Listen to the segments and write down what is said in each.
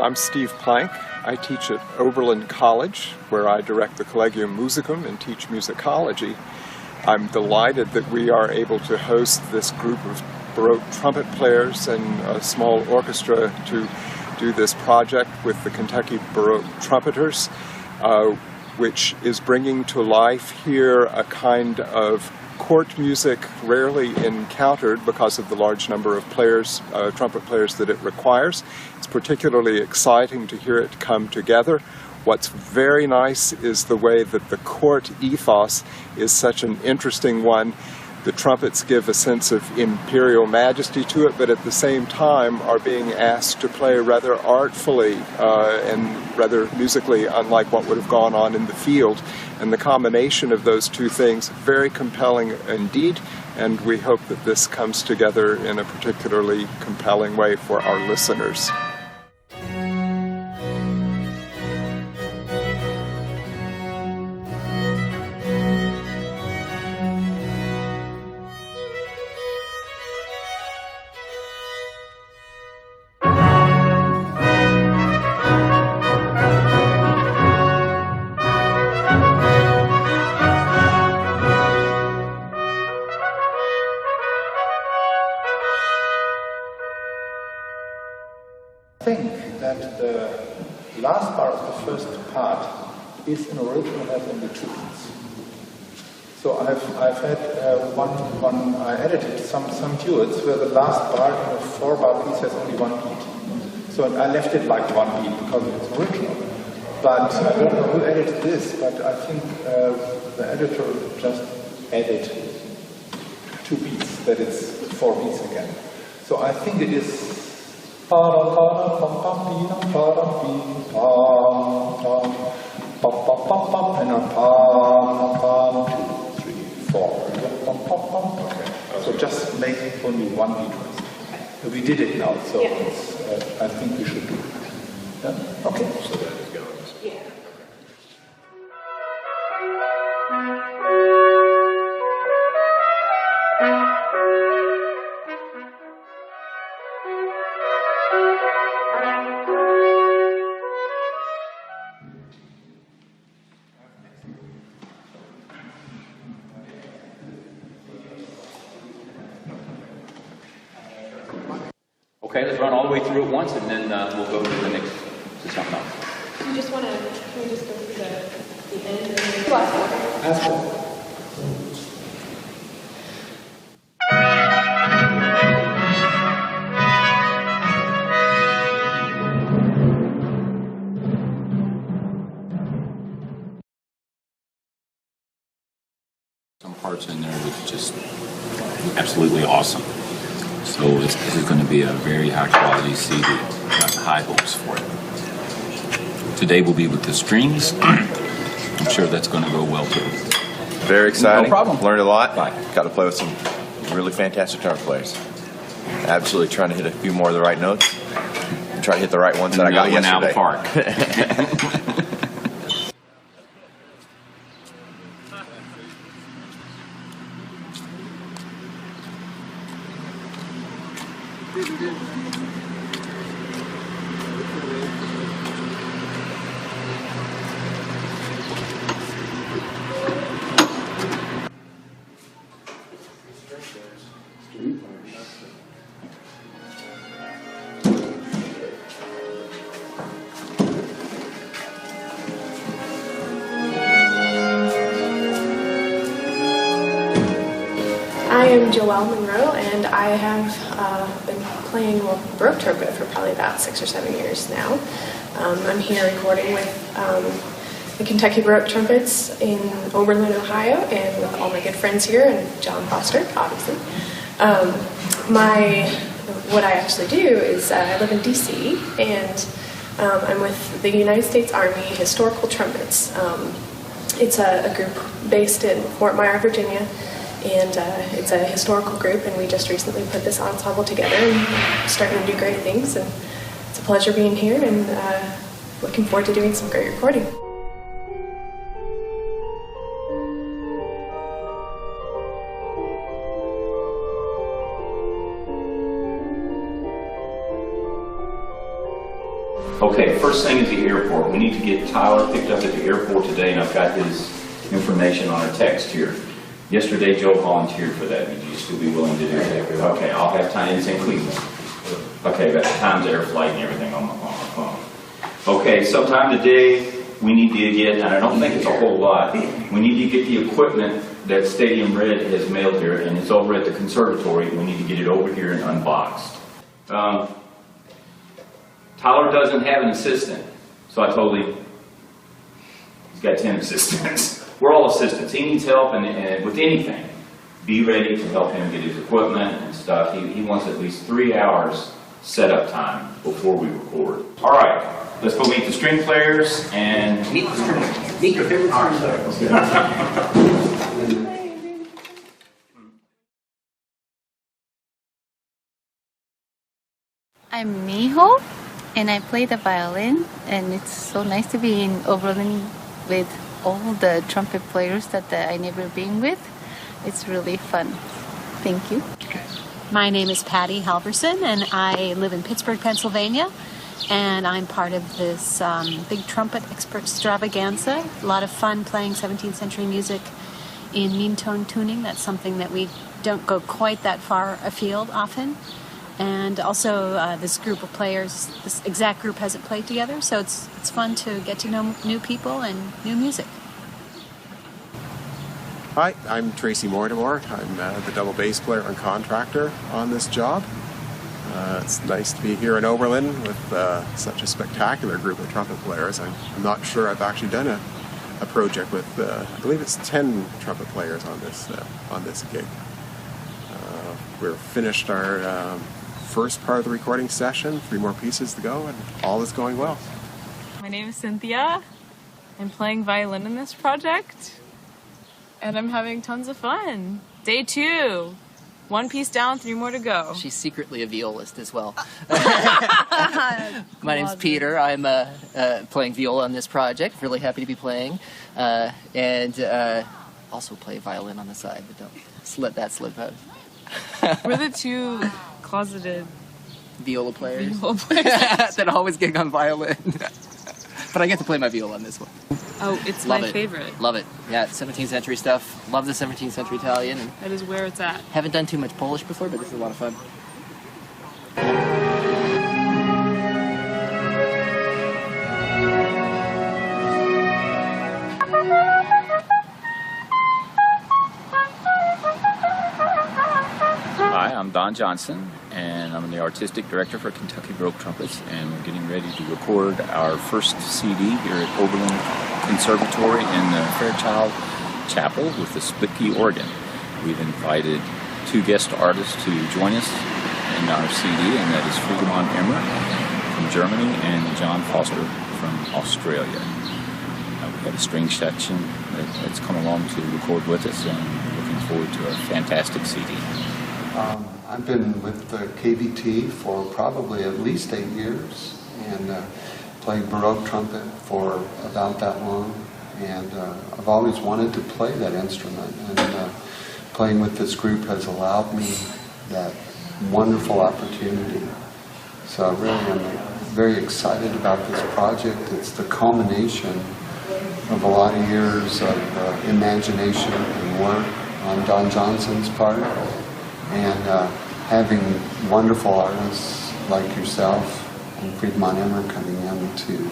I'm Steve Plank. I teach at Oberlin College, where I direct the Collegium Musicum and teach musicology. I'm delighted that we are able to host this group of Baroque trumpet players and a small orchestra to do this project with the Kentucky Baroque Trumpeters, which is bringing to life here a kind of court music rarely encountered because of the large number of players, trumpet players that it requires. It's particularly exciting to hear it come together. What's very nice is the way that the court ethos is such an interesting one. The trumpets give a sense of imperial majesty to it, but at the same time are being asked to play rather artfully and rather musically, unlike what would have gone on in the field. And the combination of those two things, very compelling indeed, and we hope that this comes together in a particularly compelling way for our listeners. I think that the last part of the first part is an original have only 2 beats. So I've had I edited some duets where the last bar in a 4-bar piece has only 1 beat. So I left it like 1 beat because it's original. But I don't know who edited this, but I think the editor just added 2 beats, that it's 4 beats again. So I think it is and a pam, 2, 3, 4. Okay. So just make only 1 beat. We did it now, so I think we should do it. Yeah? Okay. So that it goes. Yeah. Okay, let's run all the way through it once, and then we'll go to the next, to something else. Can we just go through the end and then the last one? Some parts in there was just absolutely awesome. So this is going to be a very high quality CD. Got high hopes for it. Today will be with the strings. I'm sure that's going to go well too. Very exciting. No problem. Learned a lot. Bye. Got to play with some really fantastic trumpet players. Absolutely trying to hit a few more of the right notes. Try to hit the right ones that I got yesterday. Out of the park. I am Joelle Monroe, and I have been playing Baroque trumpet for probably about 6 or 7 years now. I'm here recording with the Kentucky Baroque Trumpets in Oberlin, Ohio, and with all my good friends here, and John Foster, obviously. What I actually do is I live in DC, and I'm with the United States Army Historical Trumpets. It's a group based in Fort Myer, Virginia. And it's a historical group, and we just recently put this ensemble together and starting to do great things. And it's a pleasure being here, and looking forward to doing some great recording. Okay, first thing is the airport. We need to get Tyler picked up at the airport today, and I've got his information on our text here. Yesterday, Joe volunteered for that. Would you still be willing to do that? Okay, I'll have time in St. Cleveland. Okay, got the times, air flight, and everything on my phone. Okay, sometime today, we need to get, and I don't think it's a whole lot, we need to get the equipment that Stadium Red has mailed here, and it's over at the conservatory. We need to get it over here and unboxed. Tyler doesn't have an assistant, so I told him he's got 10 assistants. We're all assistants. He needs help and with anything. Be ready to help him get his equipment and stuff. He wants at least 3 hours setup time before we record. All right, let's go meet the string players and meet the string players. Meet your favorite string players. I'm Miho, and I play the violin, and it's so nice to be in Oberlin with all the trumpet players that I never been with. It's really fun. Thank you. My name is Patty Halverson, and I live in Pittsburgh, Pennsylvania, and I'm part of this big trumpet extravaganza. A lot of fun playing 17th century music in mean tone tuning. That's something that we don't go quite that far afield often. And also this group of players, this exact group hasn't played together, so it's fun to get to know new people and new music. Hi, I'm Tracy Mortimer. I'm the double bass player and contractor on this job. It's nice to be here in Oberlin with such a spectacular group of trumpet players. I'm not sure I've actually done a project with, I believe it's 10 trumpet players on this gig. We're finished our first part of the recording session, 3 more pieces to go, and all is going well. My name is Cynthia. I'm playing violin in this project, and I'm having tons of fun. Day 2. 1 piece down, 3 more to go. She's secretly a violist as well. My name's Peter. I'm playing viola on this project. Really happy to be playing. And also play violin on the side, but don't let that slip out. We're the 2 closeted viola players that always gig on violin. But I get to play my viola on this one. Oh, it's Love my it. favorite. Love it. Yeah, 17th century stuff. Love the 17th century Italian. And that is where it's at. Haven't done too much Polish before, but this is a lot of fun. Hi, I'm Don Johnson, and I'm the artistic director for Kentucky Baroque Trumpets, and we're getting ready to record our first CD here at Oberlin Conservatory in the Fairchild Chapel with the split key organ. We've invited 2 guest artists to join us in our CD, and that is Friedemann Immer from Germany and John Foster from Australia. We have a string section that's come along to record with us, and we're looking forward to a fantastic CD. I've been with the KBT for probably at least 8 years, and played Baroque trumpet for about that long, and I've always wanted to play that instrument, and playing with this group has allowed me that wonderful opportunity. So I really am very excited about this project. It's the culmination of a lot of years of imagination and work on Don Johnson's part, and having wonderful artists like yourself and Friedemann Immer coming in to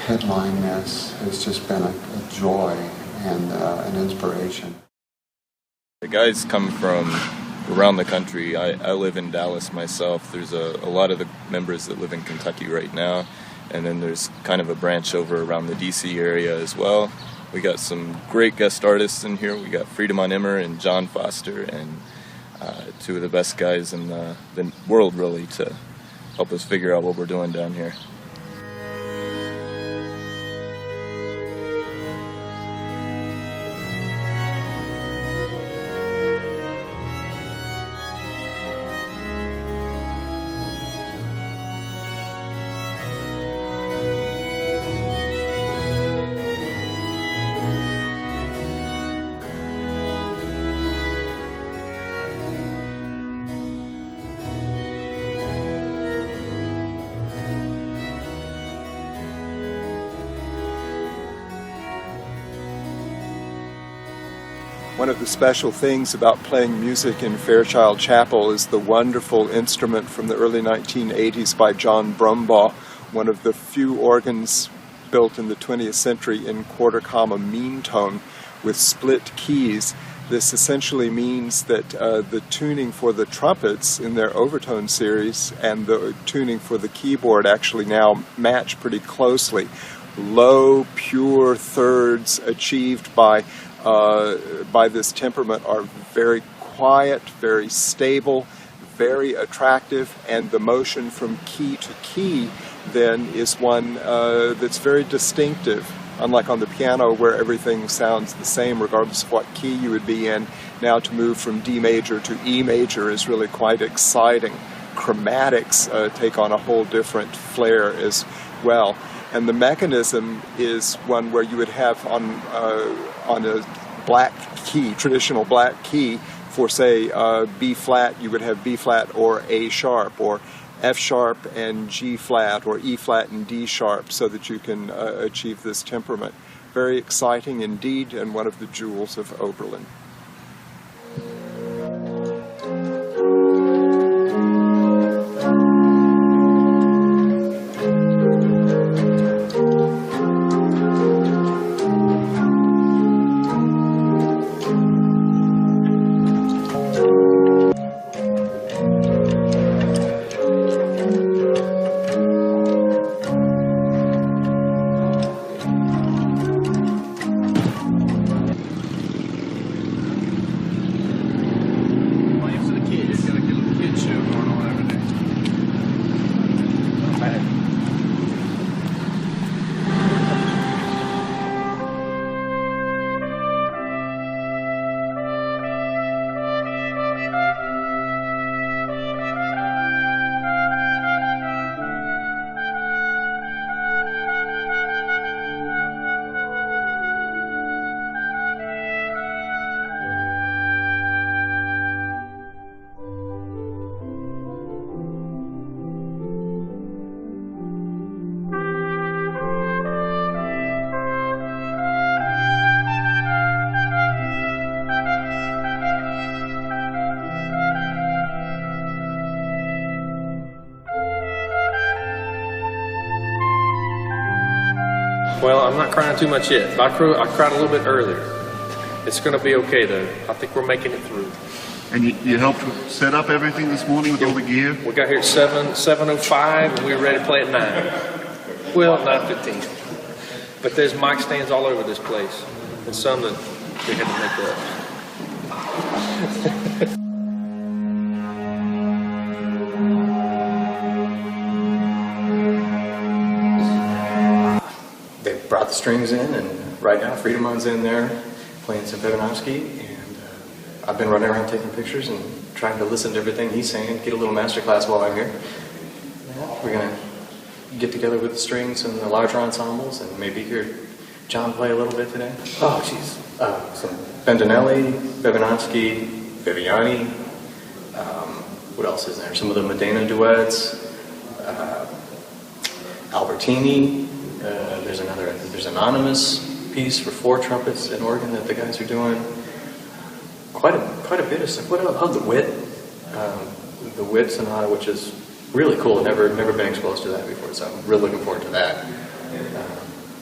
headline this has just been a joy and an inspiration. The guys come from around the country. I live in Dallas myself. There's a lot of the members that live in Kentucky right now, and then there's kind of a branch over around the DC area as well. We got some great guest artists in here. We got Friedemann Immer and John Foster, and 2 of the best guys in the world, really, to help us figure out what we're doing down here. One of the special things about playing music in Fairchild Chapel is the wonderful instrument from the early 1980s by John Brumbaugh, one of the few organs built in the 20th century in quarter-comma mean tone with split keys. This essentially means that the tuning for the trumpets in their overtone series and the tuning for the keyboard actually now match pretty closely. Low, pure thirds achieved by this temperament are very quiet, very stable, very attractive, and the motion from key to key then is one that's very distinctive. Unlike on the piano where everything sounds the same regardless of what key you would be in, now to move from D major to E major is really quite exciting. Chromatics take on a whole different flair as well. And the mechanism is one where you would have on a black key, traditional black key, for say B flat, you would have B flat or A sharp, or F sharp and G flat, or E flat and D sharp, so that you can achieve this temperament. Very exciting indeed, and one of the jewels of Oberlin. Well, I'm not crying too much yet. I cried a little bit earlier. It's going to be okay, though. I think we're making it through. And you helped set up everything this morning with all the gear? We got here at 7:05, and we were ready to play at 9. Well, 9:15. But there's mic stands all over this place, and some that we had to make up. Brought the strings in, and right now Friedemann's in there playing some Pevinovsky, and I've been running around taking pictures and trying to listen to everything he's saying, get a little masterclass while I'm here. We're going to get together with the strings and the larger ensembles and maybe hear John play a little bit today. Oh, jeez. Some Bendinelli, Pevinovsky, Viviani. What else is there? Some of the Medina duets. Albertini. There's anonymous piece for 4 trumpets and organ that the guys are doing. Quite a bit of stuff. What else? Oh, the Witt Sonata, which is really cool. I've never been exposed to that before, so I'm really looking forward to that.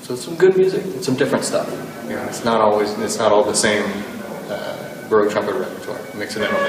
So it's some good music and some different stuff. You know, it's not all the same Baroque trumpet repertoire. Mixing it up.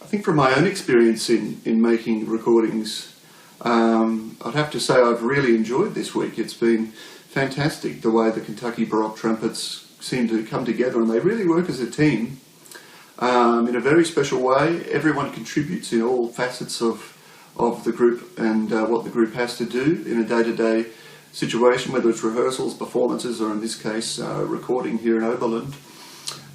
I think from my own experience in making recordings, I'd have to say I've really enjoyed this week. It's been fantastic the way the Kentucky Baroque Trumpets seem to come together, and they really work as a team. in a very special way. Everyone contributes in all facets of the group and what the group has to do in a day-to-day situation, whether it's rehearsals, performances, or in this case, recording here in Oberlin.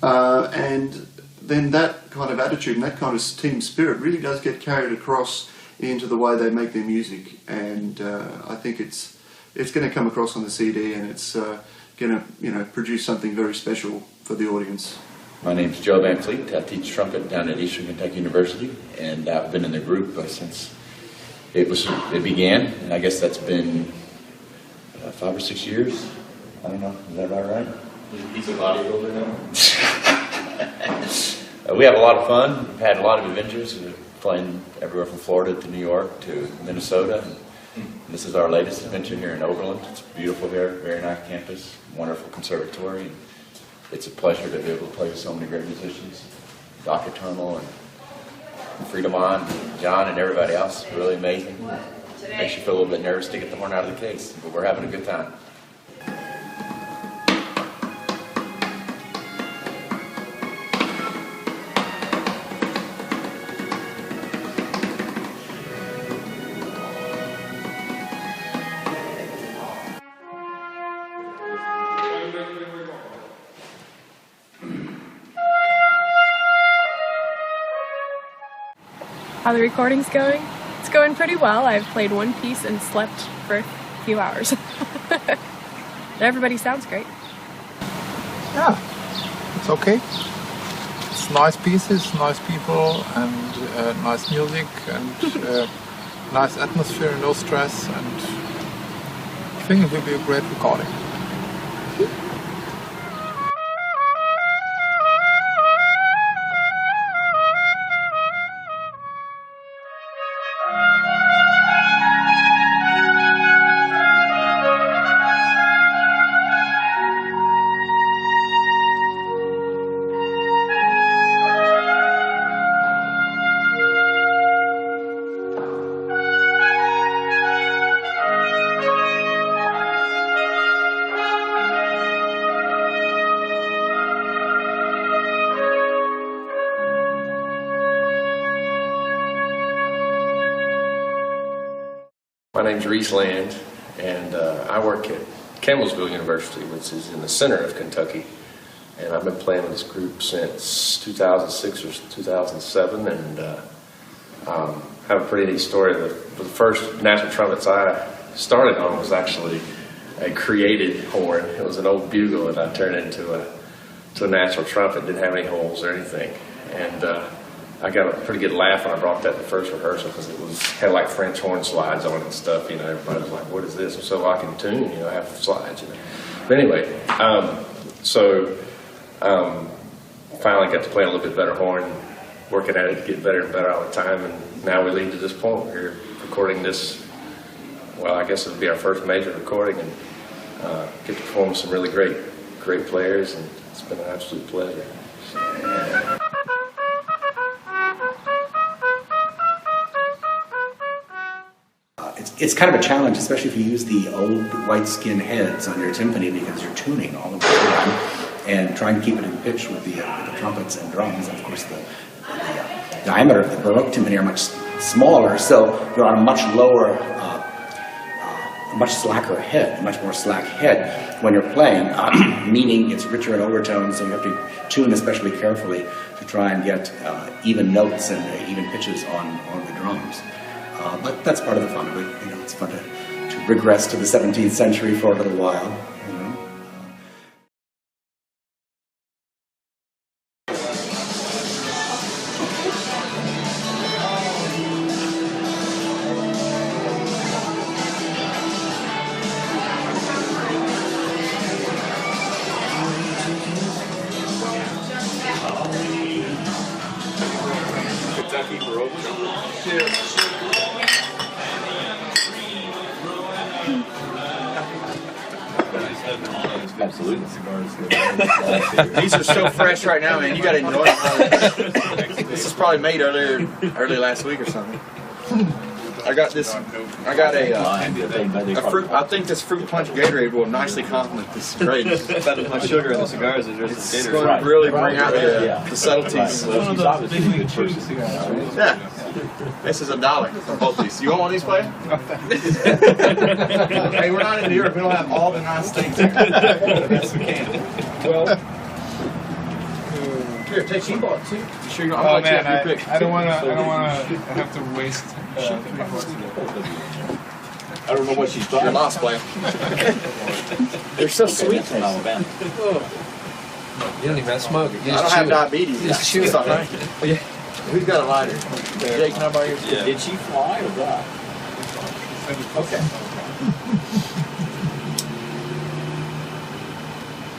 And then that kind of attitude and that kind of team spirit really does get carried across into the way they make their music. And I think it's going to come across on the CD, and it's going to produce something very special for the audience. My name's Joe Van Fleet. I teach trumpet down at Eastern Kentucky University, and I've been in the group since it began. And I guess that's been 5 or 6 years. I don't know. Is that about right? There's a piece of bodybuilder now. We have a lot of fun. We've had a lot of adventures. We're playing everywhere from Florida to New York to Minnesota. And this is our latest adventure here in Oberlin. It's beautiful here, very nice campus, wonderful conservatory. It's a pleasure to be able to play with so many great musicians. Dr. Termal and Friedemann, and John, and everybody else. Really amazing. Makes you feel a little bit nervous to get the horn out of the case, but we're having a good time. How the recording's going? It's going pretty well. I've played one piece and slept for a few hours. Everybody sounds great. Yeah, it's okay. It's nice pieces, nice people, and nice music, and nice atmosphere, no stress, and I think it will be a great recording. My name's Reese Land, and I work at Campbellsville University, which is in the center of Kentucky. And I've been playing with this group since 2006 or 2007, and have a pretty neat story. The first natural trumpets I started on was actually a created horn. It was an old bugle that I turned into a natural trumpet. Didn't have any holes or anything. And I got a pretty good laugh when I brought that to the first rehearsal, because it had like French horn slides on it and stuff. You know, everybody was like, "What is this?" So I can tune, you know, I have slides. You know. But anyway, finally got to play a little bit better horn, working at it to get better and better all the time. And now we lead to this point. We're recording this. Well, I guess it'll be our first major recording, and get to perform with some really great players, and it's been an absolute pleasure. It's kind of a challenge, especially if you use the old white skin heads on your timpani, because you're tuning all of the time and trying to keep it in pitch with the trumpets and drums. And of course, the diameter of the Baroque timpani are much smaller, so you're on a much lower, much slacker head, a much more slack head when you're playing, meaning it's richer in overtones, so you have to tune especially carefully to try and get even notes and even pitches on the drums. But that's part of the fun of it. You know, it's fun to regress to the 17th century for a little while. You know. Kentucky Baroque Trumpets. Absolutely. These are so fresh right now, man. You got to enjoy them. This is probably made early last week or something. I got this. I got a fruit. I think this fruit punch Gatorade will nicely complement this drink. About as much sugar in the cigars as there's in It's Gatorade. going to really bring out the subtleties. Yeah. This is $1 for both these. You want one of these, player? Hey, we're not in New York. We don't have all the nice things here. Yes, we can. Well, here, take some bar too. You sure you don't? Oh man, I don't want to have to waste 3 quarts of it. I don't know what she's talking You're lost, player. They're so sweet. You don't even have to smoke it. I don't have diabetes. You just chew it, right? Oh, yeah. Who's got a lighter? Jake, can I borrow yours? Yeah. Did she fly or die? Okay.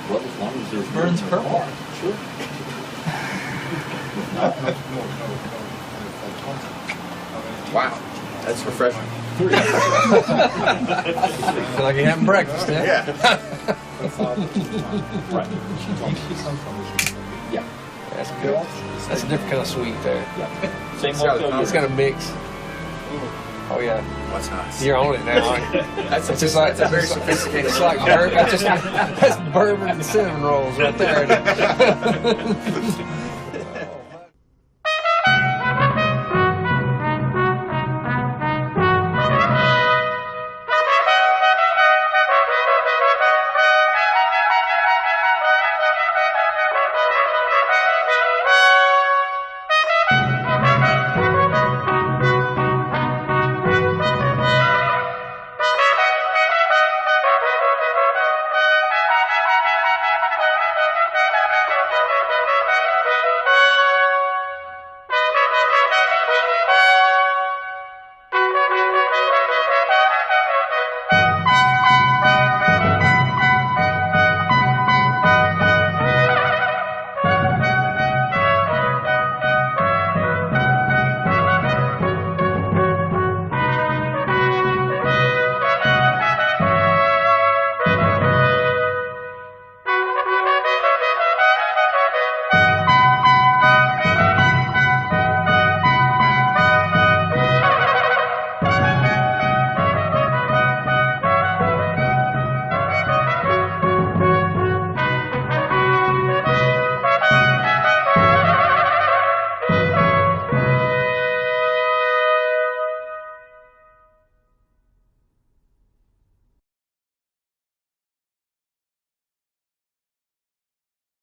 Well, as long as there's Burns purple. Sure. Wow. That's refreshing. Feel like you're having breakfast, eh? Yeah. Right. Yeah. That's good. That's a different kind of sweet there. Yeah. Same It's got a mix. Oh yeah. What's nice? You're on it now, aren't you? That's It's just like a very sophisticated. It's like bourbon. That's bourbon and cinnamon rolls right there.